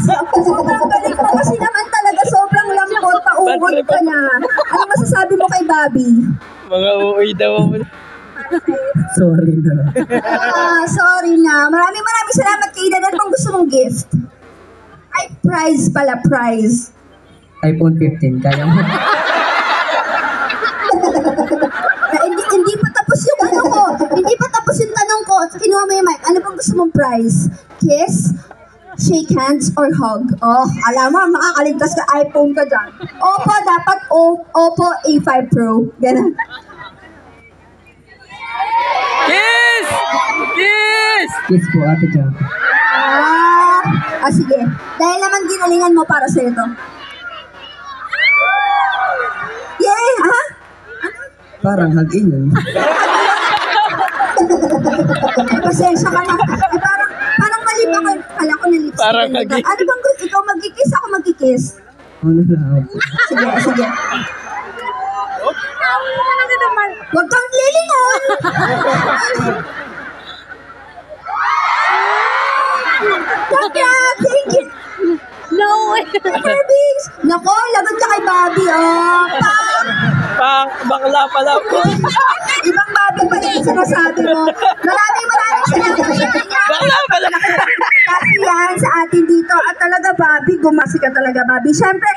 Sobrang galing mo kasi naman talaga, sobrang lambot, pauwag ka na. Ano masasabi mo kay Bobby? Mga uuwi daw mo. Sorry na. Sorry na. Maraming salamat kay Ida. Ano pang gusto mong gift? Ay, prize pala, prize. iPhone 15, kaya mo. Hindi pa tapos yung ano ko. Hindi pa tapos yung tanong ko. Kinuha mo yung mic. Ano pang gusto mong prize? Kiss? Shake hands or hug? Oh, alam mo, makakaligtas ka, iPhone ka dyan. Oppo, dapat Oppo A5 Pro. Ganun. Kiss! Kiss! Kiss po, Ate Jack. Sige. Dahil naman ginalingan mo para sa'yo to. Yeah, ha? Parang hag-in yun. Pasensya ka na. Parang mali pa ko. Kala ko na lipstick. Parang hag-in. Ano bang gusto? Ikaw magkikiss, ako magkikiss. Ano na? Sige. Huwag kang lilingon! Thank you! No way! Barbies! Nako, lagot ka kay Bobby, oh! Bakla pala po. Ibang Bobby pa din sinasabi mo. Maraming salamat sa inyo. Bakla pala. Kasi yan sa atin dito. At talaga, Bobby, gumasi ka talaga, Bobby. Siyempre,